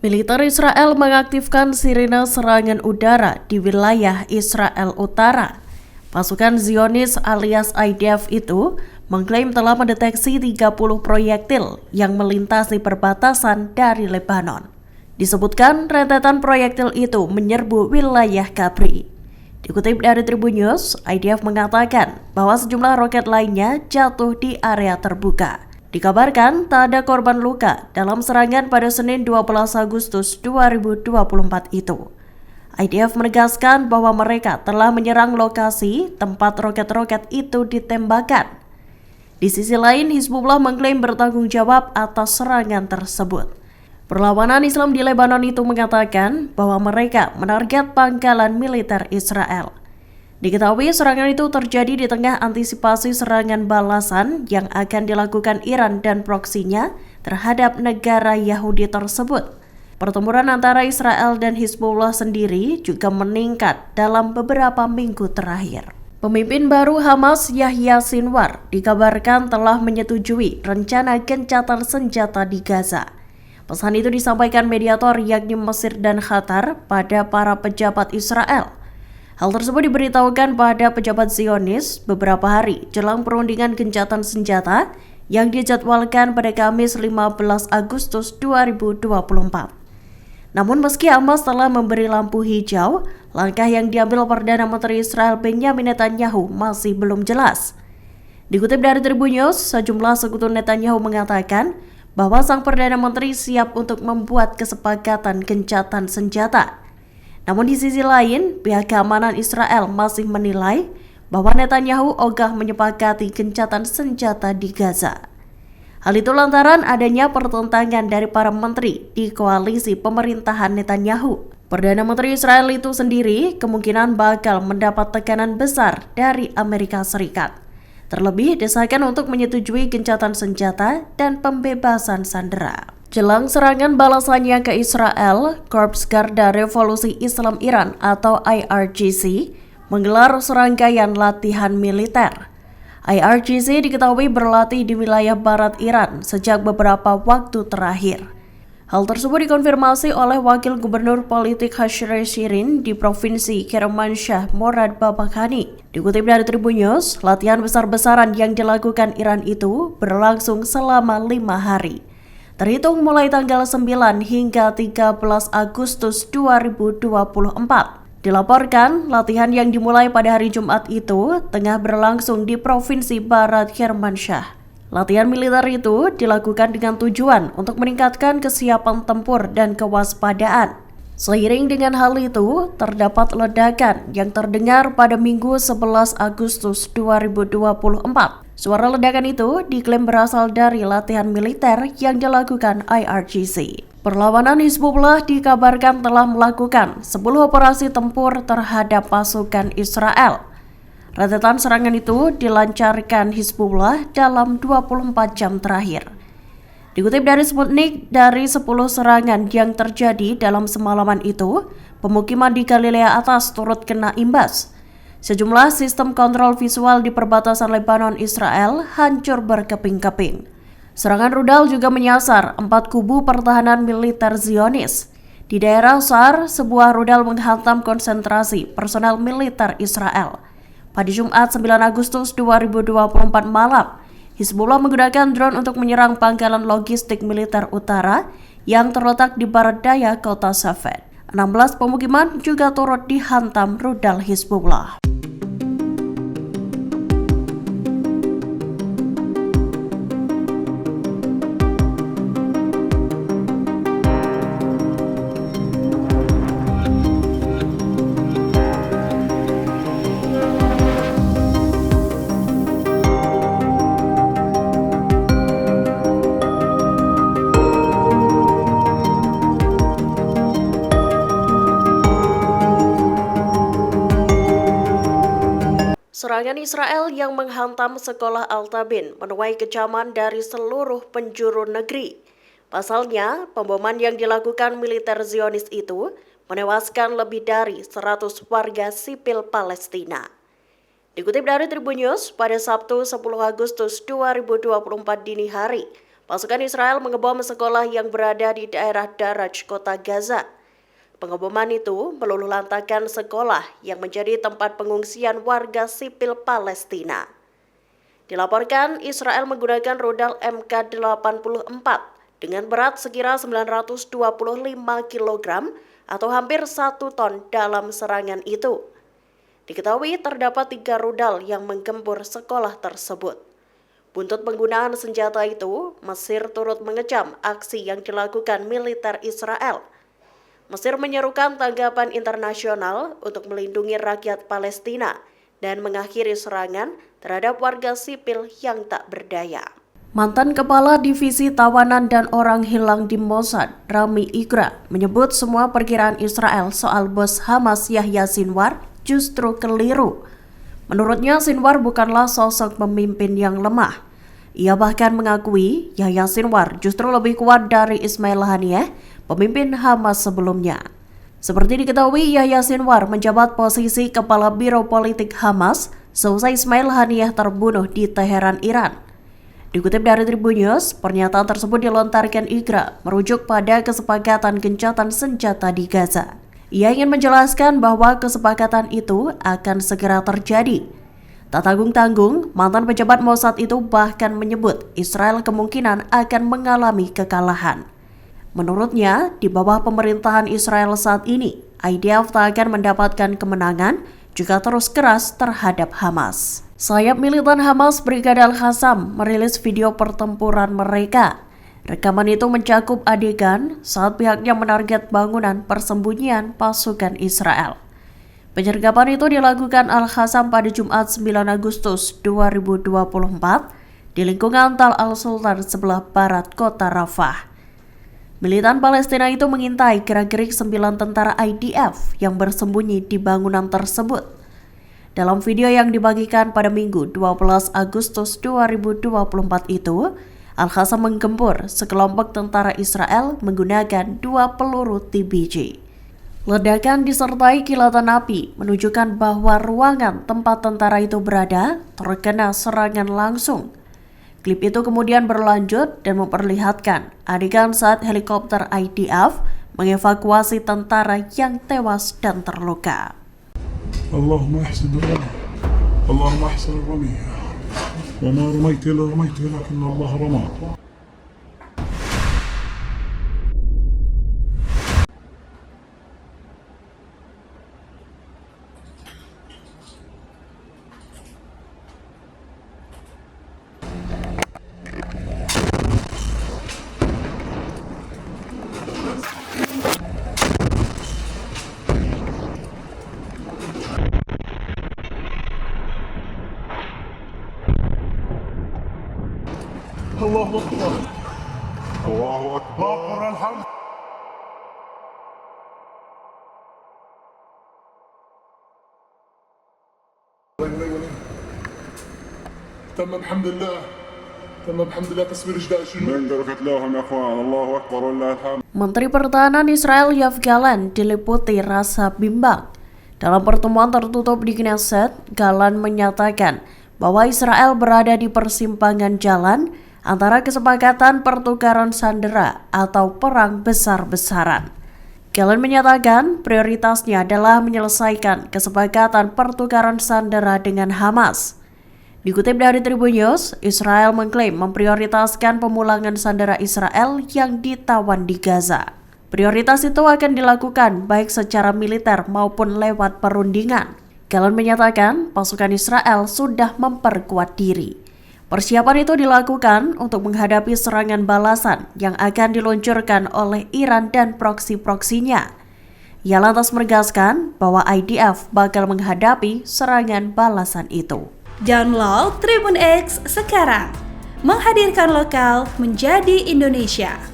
Militer Israel mengaktifkan sirine serangan udara di wilayah Israel Utara. Pasukan Zionis alias IDF itu mengklaim telah mendeteksi 30 proyektil yang melintasi perbatasan dari Lebanon. Disebutkan rentetan proyektil itu menyerbu wilayah Capri. Dikutip dari Tribun News, IDF mengatakan bahwa sejumlah roket lainnya jatuh di area terbuka. Dikabarkan tak ada korban luka dalam serangan pada Senin 12 Agustus 2024 itu. IDF menegaskan bahwa mereka telah menyerang lokasi tempat roket-roket itu ditembakkan. Di sisi lain, Hizbullah mengklaim bertanggung jawab atas serangan tersebut. Perlawanan Islam di Lebanon itu mengatakan bahwa mereka menarget pangkalan militer Israel. Diketahui serangan itu terjadi di tengah antisipasi serangan balasan yang akan dilakukan Iran dan proksinya terhadap negara Yahudi tersebut. Pertempuran antara Israel dan Hizbullah sendiri juga meningkat dalam beberapa minggu terakhir. Pemimpin baru Hamas Yahya Sinwar dikabarkan telah menyetujui rencana gencatan senjata di Gaza. Pesan itu disampaikan mediator yakni Mesir dan Qatar pada para pejabat Israel. Hal tersebut diberitahukan pada pejabat Zionis beberapa hari jelang perundingan gencatan senjata yang dijadwalkan pada Kamis 15 Agustus 2024. Namun meski Hamas telah memberi lampu hijau, langkah yang diambil Perdana Menteri Israel Benjamin Netanyahu masih belum jelas. Dikutip dari Tribun News, sejumlah sekutu Netanyahu mengatakan bahwa sang Perdana Menteri siap untuk membuat kesepakatan gencatan senjata. Namun di sisi lain, pihak keamanan Israel masih menilai bahwa Netanyahu ogah menyepakati gencatan senjata di Gaza. Hal itu lantaran adanya pertentangan dari para menteri di koalisi pemerintahan Netanyahu. Perdana Menteri Israel itu sendiri kemungkinan bakal mendapat tekanan besar dari Amerika Serikat. Terlebih desakan untuk menyetujui gencatan senjata dan pembebasan sandera. Jelang serangan balasannya ke Israel, Korps Garda Revolusi Islam Iran atau IRGC menggelar serangkaian latihan militer. IRGC diketahui berlatih di wilayah barat Iran sejak beberapa waktu terakhir. Hal tersebut dikonfirmasi oleh Wakil Gubernur Politik Hashir Shirin di Provinsi Kermanshah Morad Babakhani. Dikutip dari Tribun News, latihan besar-besaran yang dilakukan Iran itu berlangsung selama 5 hari. Terhitung mulai tanggal 9 hingga 13 Agustus 2024. Dilaporkan, latihan yang dimulai pada hari Jumat itu tengah berlangsung di Provinsi Barat Kermanshah. Latihan militer itu dilakukan dengan tujuan untuk meningkatkan kesiapan tempur dan kewaspadaan. Seiring dengan hal itu, terdapat ledakan yang terdengar pada Minggu 11 Agustus 2024. Suara ledakan itu diklaim berasal dari latihan militer yang dilakukan IRGC. Perlawanan Hizbullah dikabarkan telah melakukan 10 operasi tempur terhadap pasukan Israel. Rentetan serangan itu dilancarkan Hizbullah dalam 24 jam terakhir. Dikutip dari Sputnik, dari 10 serangan yang terjadi dalam semalaman itu, pemukiman di Galilea Atas turut kena imbas. Sejumlah sistem kontrol visual di perbatasan Lebanon Israel hancur berkeping-keping. Serangan rudal juga menyasar 4 kubu pertahanan militer Zionis. Di daerah Sar, sebuah rudal menghantam konsentrasi personel militer Israel. Pada Jumat 9 Agustus 2024 malam, Hizbullah menggunakan drone untuk menyerang pangkalan logistik militer utara yang terletak di barat daya kota Safed. 16 pemukiman juga turut dihantam rudal Hizbullah. Serangan Israel yang menghantam sekolah Al-Tabin menuai kecaman dari seluruh penjuru negeri. Pasalnya, pemboman yang dilakukan militer Zionis itu menewaskan lebih dari 100 warga sipil Palestina. Dikutip dari Tribun News, pada Sabtu 10 Agustus 2024 dini hari, Pasukan Israel mengebom sekolah yang berada di daerah Daraj, kota Gaza. Pengeboman itu meluluhlantakkan sekolah yang menjadi tempat pengungsian warga sipil Palestina. Dilaporkan Israel menggunakan rudal MK-84 dengan berat sekira 925 kg atau hampir 1 ton dalam serangan itu. Diketahui terdapat 3 rudal yang menggempur sekolah tersebut. Buntut penggunaan senjata itu, Mesir turut mengecam aksi yang dilakukan militer Israel. Mesir menyerukan tanggapan internasional untuk melindungi rakyat Palestina dan mengakhiri serangan terhadap warga sipil yang tak berdaya. Mantan Kepala Divisi Tawanan dan Orang Hilang di Mossad, Rami Ikra, menyebut semua perkiraan Israel soal bos Hamas Yahya Sinwar justru keliru. Menurutnya, Sinwar bukanlah sosok pemimpin yang lemah. Ia bahkan mengakui Yahya Sinwar justru lebih kuat dari Ismail Haniyeh, pemimpin Hamas sebelumnya. Seperti diketahui, Yahya Sinwar menjabat posisi Kepala Biro Politik Hamas seusai Ismail Haniyeh terbunuh di Teheran, Iran. Dikutip dari Tribun News, pernyataan tersebut dilontarkan Ikra merujuk pada kesepakatan gencatan senjata di Gaza. Ia ingin menjelaskan bahwa kesepakatan itu akan segera terjadi. Tak tanggung-tanggung, mantan pejabat Mossad itu bahkan menyebut Israel kemungkinan akan mengalami kekalahan. Menurutnya, di bawah pemerintahan Israel saat ini, IDF tak akan mendapatkan kemenangan jika terus keras terhadap Hamas. Sayap militan Hamas Brigadir Al-Qassam merilis video pertempuran mereka. Rekaman itu mencakup adegan saat pihaknya menarget bangunan persembunyian pasukan Israel. Penyergapan itu dilakukan Al-Qassam pada Jumat 9 Agustus 2024 di lingkungan Tal Al-Sultan sebelah barat kota Rafah. Militan Palestina itu mengintai gerak-gerik 9 tentara IDF yang bersembunyi di bangunan tersebut. Dalam video yang dibagikan pada Minggu 12 Agustus 2024 itu, Al-Qassam menggempur sekelompok tentara Israel menggunakan 2 peluru TBJ. Ledakan disertai kilatan api menunjukkan bahwa ruangan tempat tentara itu berada terkena serangan langsung. Klip itu kemudian berlanjut dan memperlihatkan adegan saat helikopter IDF mengevakuasi tentara yang tewas dan terluka. Allahumma ahsin ar-ramy. Allahumma ahsin ar-ramy. Wa ma ramayta illa ramayta walakin Allah rama. الله أكبر الله أكبر الحمد تم الحمد لله تصوير جدائش قتلاهم يا اخوان الله اكبر ولله الحمد. Menteri Pertahanan Israel Yoav Gallant diliputi rasa bimbang. Dalam pertemuan tertutup di Knesset, Gallant menyatakan bahwa Israel berada di persimpangan jalan antara kesepakatan pertukaran sandera atau perang besar-besaran. Gallant menyatakan prioritasnya adalah menyelesaikan kesepakatan pertukaran sandera dengan Hamas. Dikutip dari Tribun News, Israel mengklaim memprioritaskan pemulangan sandera Israel yang ditawan di Gaza. Prioritas itu akan dilakukan baik secara militer maupun lewat perundingan. Gallant menyatakan pasukan Israel sudah memperkuat diri. Persiapan itu dilakukan untuk menghadapi serangan balasan yang akan diluncurkan oleh Iran dan proksi-proksinya. Ia lantas menegaskan bahwa IDF bakal menghadapi serangan balasan itu. Download Tribun X sekarang, menghadirkan lokal menjadi Indonesia.